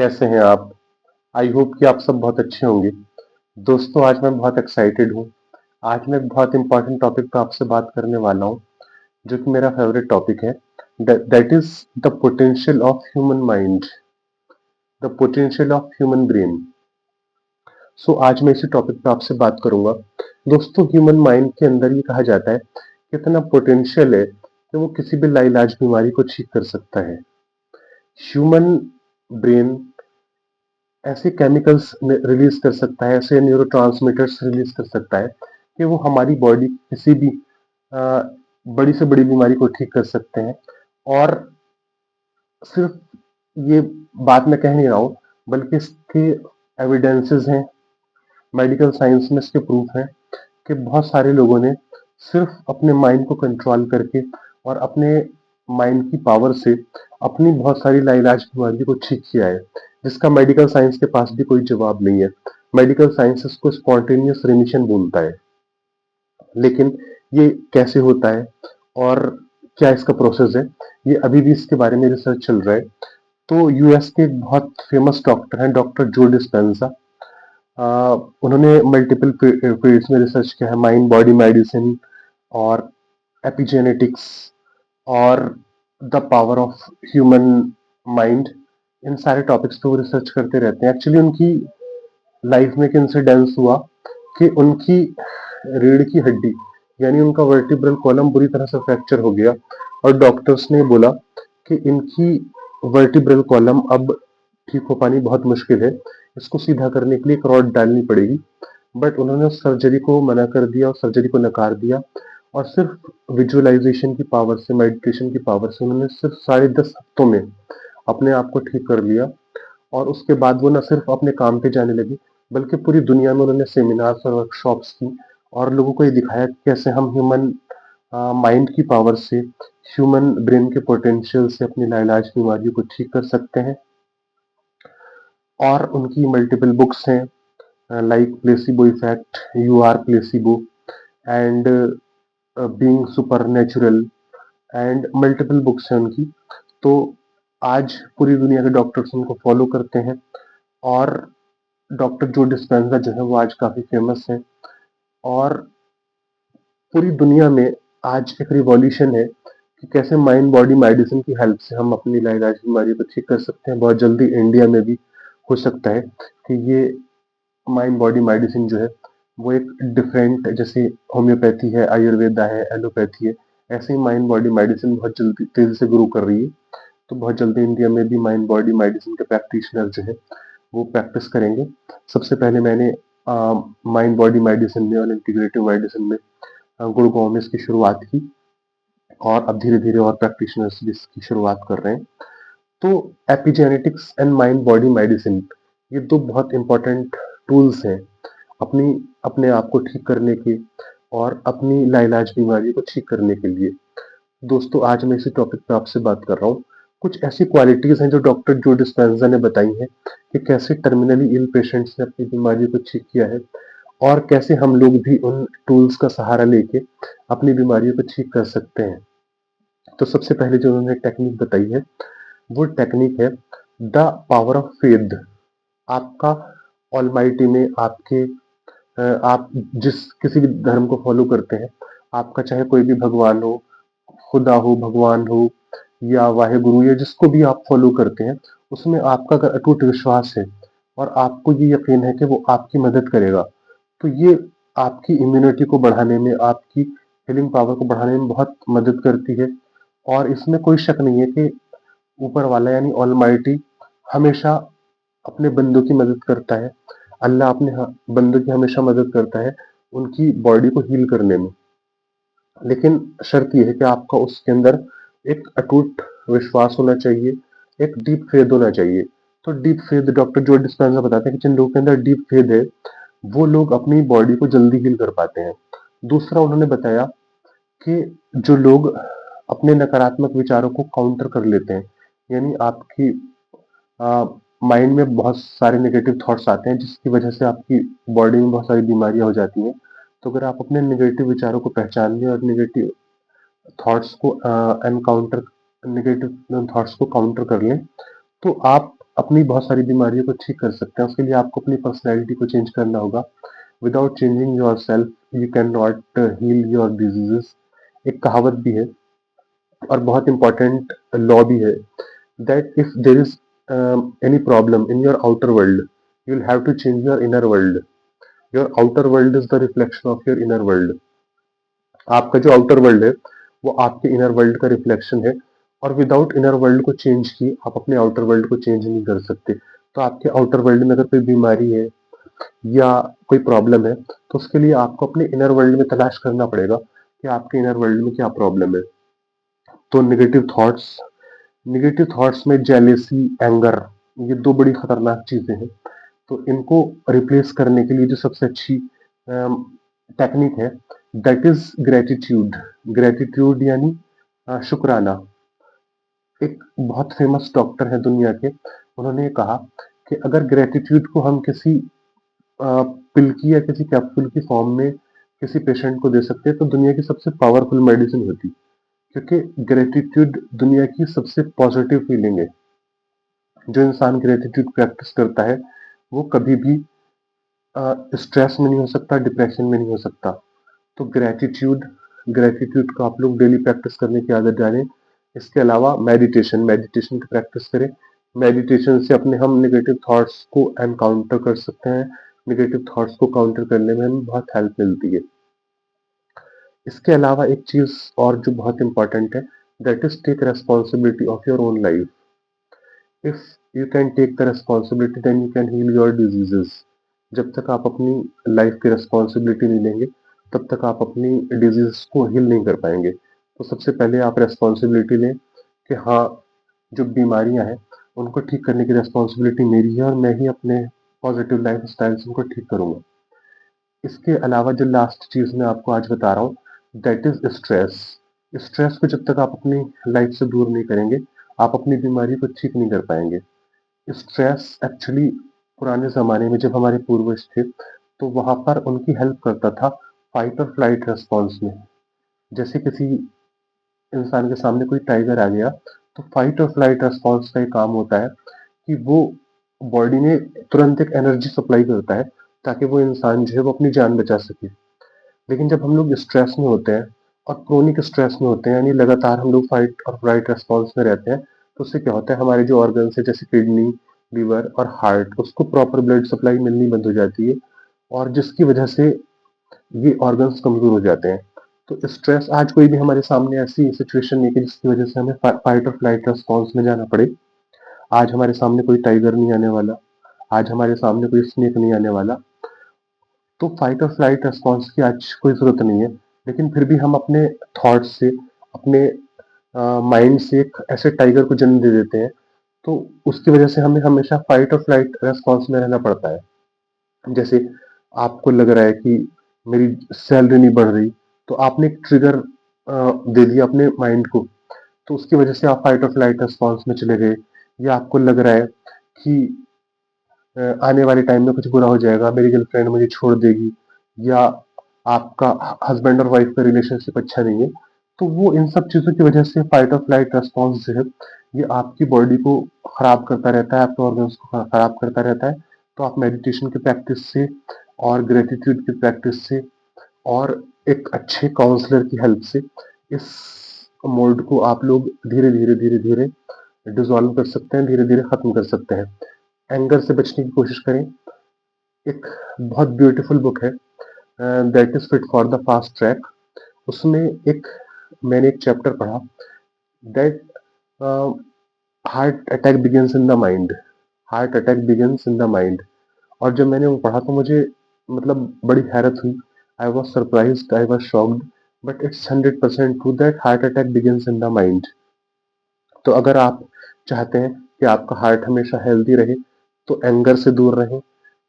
कैसे हैं आप? आई होप कि आप सब बहुत अच्छे होंगे। दोस्तों, आज मैं बहुत एक्साइटेड हूँ। आज मैं एक बहुत इंपॉर्टेंट टॉपिक पे आपसे बात करने वाला हूँ, जो कि मेरा फेवरेट टॉपिक है। That is the potential of human mind, the potential of human brain. So आज मैं इसी टॉपिक पे आपसे बात करूंगा। दोस्तों, ह्यूमन माइंड के अंदर ये कहा जाता है कि इतना पोटेंशियल है कि वो किसी भी लाइलाज बीमारी को ठीक कर सकता है। ह्यूमन ब्रेन ऐसे केमिकल्स रिलीज कर सकता है, ऐसे न्यूरोट्रांसमीटर्स रिलीज कर सकता है कि वो हमारी बॉडी किसी भी अ, बड़ी से बड़ी बीमारी को ठीक कर सकते हैं। और सिर्फ ये बात मैं कह नहीं रहा हूँ, बल्कि इसके एविडेंसेस हैं, मेडिकल साइंस में इसके प्रूफ हैं कि बहुत सारे लोगों ने सिर्फ अपने माइंड को कंट्रोल करके और अपने माइंड की पावर से अपनी बहुत सारी लाइलाज बीमारियों को ठीक किया है, जिसका मेडिकल साइंस के पास भी कोई जवाब नहीं है। मेडिकल साइंस इसको स्पॉन्टेनियस रिमिशन बोलता है, लेकिन ये कैसे होता है और क्या इसका प्रोसेस है, ये अभी भी इसके बारे में रिसर्च चल रहा है। तो यूएस के एक बहुत फेमस डॉक्टर हैं, डॉक्टर जो डिस्पेंजा। उन्होंने मल्टीपल फील्ड्स में रिसर्च किया है, माइंड बॉडी मेडिसिन और एपिजेनेटिक्स और the power of human mind. इन सारे टॉपिक्स पे वो रिसर्च करते रहते हैं। एक्चुअली उनकी लाइफ में एक इंसिडेंस हुआ कि उनकी रीढ़ की हड्डी यानी उनका वर्टिब्रल कॉलम बुरी तरह से फ्रैक्चर हो गया, और डॉक्टर्स ने बोला कि इनकी वर्टिब्रल कॉलम अब ठीक हो पानी बहुत मुश्किल है, इसको सीधा करने के लिए एक रॉड डालनी पड़ेगी। बट उन्होंने उस सर्जरी को मना कर दिया और सर्जरी को नकार दिया, और सिर्फ विजुअलाइजेशन की पावर से, मेडिटेशन की पावर से उन्होंने सिर्फ 10.5 हफ्तों में अपने आप को ठीक कर लिया। और उसके बाद वो न सिर्फ अपने काम पे जाने लगी, बल्कि पूरी दुनिया में उन्होंने सेमिनार्स और वर्कशॉप्स की और लोगों को ये दिखाया कि कैसे हम ह्यूमन माइंड की पावर से, ह्यूमन ब्रेन के पोटेंशियल से अपनी लाइलाज बीमारियों को ठीक कर सकते हैं। और उनकी मल्टीपल बुक्स हैं, like placebo effect, you are placebo and being supernatural, and multiple books हैं उनकी। तो आज पूरी दुनिया के डॉक्टर्स उनको फॉलो करते हैं, और डॉक्टर जो डिस्पेंजा जो है वो आज काफी फेमस है। और पूरी दुनिया में आज एक रिवॉल्यूशन है कि कैसे माइंड बॉडी मेडिसिन की हेल्प से हम अपनी लाइलाज बीमारी को ठीक कर सकते हैं। बहुत जल्दी इंडिया में भी हो सकता है कि ये माइंड बॉडी मेडिसिन जो है वो एक डिफरेंट, जैसे होम्योपैथी है, आयुर्वेदा है, एलोपैथी है, ऐसे ही माइंड बॉडी मेडिसिन बहुत जल्दी तेजी से ग्रो कर रही है। तो बहुत जल्दी इंडिया में भी माइंड बॉडी मेडिसिन के प्रैक्टिशनर जो है वो प्रैक्टिस करेंगे। सबसे पहले मैंने माइंड बॉडी मेडिसिन में और इंटीग्रेटिव मेडिसिन में गुड़गांव में इसकी शुरुआत की, और अब धीरे धीरे और प्रैक्टिशनर्स भी इसकी शुरुआत कर रहे हैं। तो epigenetics and mind body medicine, ये दो बहुत इंपॉर्टेंट टूल्स हैं अपनी अपने आप को ठीक करने के और अपनी लाइलाज बीमारी को ठीक करने के लिए। दोस्तों, आज मैं इसी टॉपिक पे आपसे बात कर रहा हूँ। कुछ ऐसी क्वालिटीज हैं जो डॉक्टर जो डिस्पेंजा ने बताई हैं कि कैसे टर्मिनली इल पेशेंट्स ने अपनी बीमारी को ठीक किया है, और कैसे हम लोग भी उन टूल्स का सहारा लेके अपनी बीमारियों को ठीक कर सकते हैं। तो सबसे पहले जो उन्होंने टेक्निक बताई है, वो टेक्निक है द पावर ऑफ फेथ। आपका ऑलमाइटी में, आपके आप जिस किसी भी धर्म को फॉलो करते हैं, आपका चाहे कोई भी भगवान हो, खुदा हो, भगवान हो, या वाहे गुरु, या जिसको भी आप फॉलो करते हैं, उसमें आपका अगर अटूट विश्वास है और आपको ये यकीन है कि वो आपकी मदद करेगा, तो ये आपकी इम्यूनिटी को बढ़ाने में, आपकी हीलिंग पावर को बढ़ाने में बहुत मदद करती है। और इसमें कोई शक नहीं है कि ऊपर वाला यानी ऑलमाइटी हमेशा अपने बंदों की मदद करता है। अल्लाह अपने बंदों की हमेशा मदद करता है उनकी बॉडी को हील करने में। लेकिन शर्त यह है कि आपका उसके अंदर एक अटूट विश्वास होना चाहिए, एक डीप फेथ होना चाहिए। तो deep faith, doctor Joe Dispenza बताते हैं कि जिन लोगों के अंदर डीप फेथ है, वो लोग अपनी बॉडी को जल्दी हील कर पाते हैं। दूसरा उन्होंने बताया कि जो लोग अपने नकारात्मक विचारों को काउंटर कर लेते हैं, यानी आपकी माइंड में बहुत सारे नेगेटिव थॉट्स आते हैं जिसकी वजह से आपकी बॉडी में बहुत सारी बीमारियां हो जाती हैं। तो अगर आप अपने नेगेटिव विचारों को पहचान लें और नेगेटिव थॉट्स को एनकाउंटर नेगेटिव थॉट्स को काउंटर कर लें, तो आप अपनी बहुत सारी बीमारियों को ठीक कर सकते हैं। उसके लिए आपको अपनी पर्सनैलिटी को चेंज करना होगा। Without changing yourself you can not heal your diseases. एक कहावत भी है और बहुत इंपॉर्टेंट लॉ भी है, that if there is any problem in your outer world you will have to change your inner world. Your outer world is the reflection of your inner world. आपका जो आउटर वर्ल्ड है वो आपके inner world का reflection है, और without inner world को change किए आप अपने आउटर वर्ल्ड को चेंज नहीं कर सकते। तो आपके आउटर वर्ल्ड में अगर कोई बीमारी है या कोई प्रॉब्लम है तो उसके लिए आपको अपने इनर वर्ल्ड में तलाश करना पड़ेगा कि आपके इनर वर्ल्ड में क्या प्रॉब्लम है। तो नेगेटिव थॉट्स में जेलेसी, एंगर, ये दो बड़ी खतरनाक चीजें हैं। तो इनको रिप्लेस करने के लिए जो सबसे अच्छी टेक्निक है दैट इज ग्रेटिट्यूड। ग्रेटिट्यूड यानी शुक्राना। एक बहुत फेमस डॉक्टर है दुनिया के, उन्होंने कहा कि अगर ग्रेटिट्यूड को हम किसी पिल की या किसी कैप्सूल की फॉर्म में किसी पेशेंट को दे सकते हैं तो दुनिया की सबसे पावरफुल मेडिसिन होती, क्योंकि ग्रेटिट्यूड दुनिया की सबसे पॉजिटिव फीलिंग है। जो इंसान ग्रेटिट्यूड प्रैक्टिस करता है वो कभी भी स्ट्रेस में नहीं हो सकता, डिप्रेशन में नहीं हो सकता। तो ग्रेटिट्यूड को आप लोग डेली प्रैक्टिस करने की आदत डालें। इसके अलावा मेडिटेशन की प्रैक्टिस करें। मेडिटेशन से अपने हम नेगेटिव थॉट्स को एनकाउंटर कर सकते हैं। नेगेटिव थॉट्स को काउंटर करने में हमें बहुत हेल्प मिलती है। इसके अलावा एक चीज और जो बहुत इंपॉर्टेंट है, that is take responsibility of your own life. If you can take the responsibility then you can heal your diseases. जब तक आप अपनी लाइफ की रेस्पॉन्सिबिलिटी नहीं लेंगे तब तक आप अपनी डिजीज को हील नहीं कर पाएंगे। तो सबसे पहले आप रेस्पॉन्सिबिलिटी लें कि हाँ, जो बीमारियां हैं उनको ठीक करने की रेस्पॉन्सिबिलिटी मेरी है और मैं ही अपने पॉजिटिव लाइफ स्टाइल से उनको ठीक करूंगा। इसके अलावा जो लास्ट चीज मैं आपको आज बता रहा हूँ दैट इज स्ट्रेस। स्ट्रेस को जब तक आप अपनी लाइफ से दूर नहीं करेंगे आप अपनी बीमारी को ठीक नहीं कर पाएंगे। स्ट्रेस एक्चुअली पुराने ज़माने में जब हमारे पूर्वज थे तो वहाँ पर उनकी हेल्प करता था फाइट और फ्लाइट रेस्पॉन्स में। जैसे किसी इंसान के सामने कोई टाइगर आ गया तो फाइट और फ्लाइट रेस्पॉन्स का ये काम होता है कि वो बॉडी में तुरंत एक एनर्जी सप्लाई करता है ताकि वो इंसान जो है वो अपनी जान बचा सके। लेकिन जब हम लोग स्ट्रेस में होते हैं और क्रोनिक स्ट्रेस में होते हैं, यानी लगातार हम लोग फाइट और फ्लाइट रेस्पॉन्स में रहते हैं, तो उससे क्या होता है हमारे जो ऑर्गन्स है जैसे किडनी, लीवर और हार्ट, उसको प्रॉपर ब्लड सप्लाई मिलनी बंद हो जाती है और जिसकी वजह से ये ऑर्गन्स कमजोर हो जाते हैं। तो स्ट्रेस, आज कोई भी हमारे सामने ऐसी सिचुएशन नहीं है जिसकी वजह से हमें फाइट और फ्लाइट रेस्पॉन्स में जाना पड़े। आज हमारे सामने कोई टाइगर नहीं आने वाला, आज हमारे सामने कोई स्नेक नहीं आने वाला। तो फाइट और फ्लाइट रेस्पॉन्स की आज कोई जरूरत नहीं है। लेकिन फिर भी हम अपने थॉट्स से, अपने माइंड से एक ऐसे टाइगर को जन्म दे देते हैं, तो उसकी वजह से हमें हमेशा फाइट और फ्लाइट रेस्पॉन्स में रहना पड़ता है। जैसे आपको लग रहा है कि मेरी सैलरी नहीं बढ़ रही, तो आपने एक ट्रिगर दे दिया अपने माइंड को, तो उसकी वजह से आप फाइट और फ्लाइट रेस्पॉन्स में चले गए। या आपको लग रहा है कि आने वाले टाइम में कुछ बुरा हो जाएगा, मेरी गर्लफ्रेंड मुझे छोड़ देगी, या आपका हस्बैंड और वाइफ का रिलेशनशिप अच्छा नहीं है, तो वो इन सब चीजों की वजह से फाइट और फ्लाइट रेस्पॉन्स जो है ये आपकी बॉडी को खराब करता रहता है, आपके ऑर्गन्स को खराब करता रहता है। तो आप मेडिटेशन की प्रैक्टिस से और ग्रेटिट्यूड की प्रैक्टिस से और एक अच्छे काउंसलर की हेल्प से इस मोल्ड को आप लोग धीरे धीरे धीरे धीरे डिसॉल्व कर सकते हैं, धीरे धीरे खत्म कर सकते हैं। एंगर से बचने की कोशिश करें। एक बहुत ब्यूटीफुल बुक है that is fit for the fast track. उसमें मैंने एक चैप्टर पढ़ा that heart attack begins in the mind. Heart attack begins in the mind. और जब मैंने वो पढ़ा तो मुझे मतलब बड़ी हैरत हुई। I was surprised, I was shocked, but it's 100% true that heart attack begins in the mind. तो अगर आप चाहते हैं कि आपका हार्ट हमेशा हेल्दी रहे तो एंगर से दूर रहें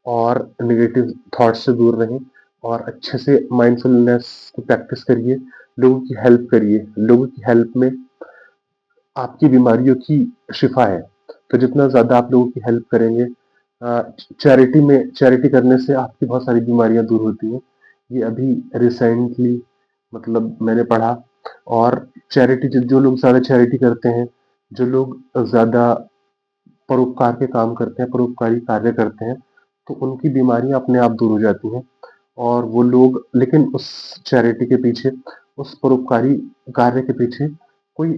और नेगेटिव थॉट से दूर रहें और अच्छे से माइंडफुलनेस की प्रैक्टिस करिए, लोगों की हेल्प करिए। लोगों की हेल्प में आपकी बीमारियों की शिफा है। तो जितना ज़्यादा आप लोगों की हेल्प करेंगे, चैरिटी करने से आपकी बहुत सारी बीमारियां दूर होती हैं। ये अभी रिसेंटली मतलब मैंने पढ़ा। और चैरिटी, जो लोग ज़्यादा चैरिटी करते हैं, जो लोग ज़्यादा परोपकार के काम करते हैं, परोपकारी कार्य करते हैं, तो उनकी बीमारियां अपने आप दूर हो जाती हैं। और वो लोग, लेकिन उस चैरिटी के पीछे, उस परोपकारी कार्य के पीछे कोई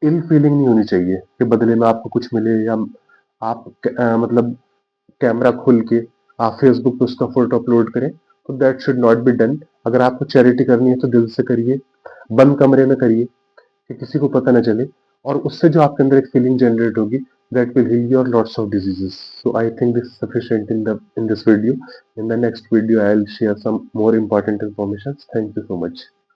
इल फीलिंग नहीं होनी चाहिए कि बदले में आपको कुछ मिले, या आप मतलब कैमरा खोल के आप फेसबुक पे उसका फोटो अपलोड करें, तो that should not be done. अगर आपको चैरिटी करनी है तो दिल से करिए, बंद कमरे में करिए कि किसी को पता ना चले, और उससे जो आपके अंदर एक फीलिंग जनरेट होगी, that will heal your lots of diseases. So I think this is sufficient in this video. In the next video I'll share some more important information. Thank you so much.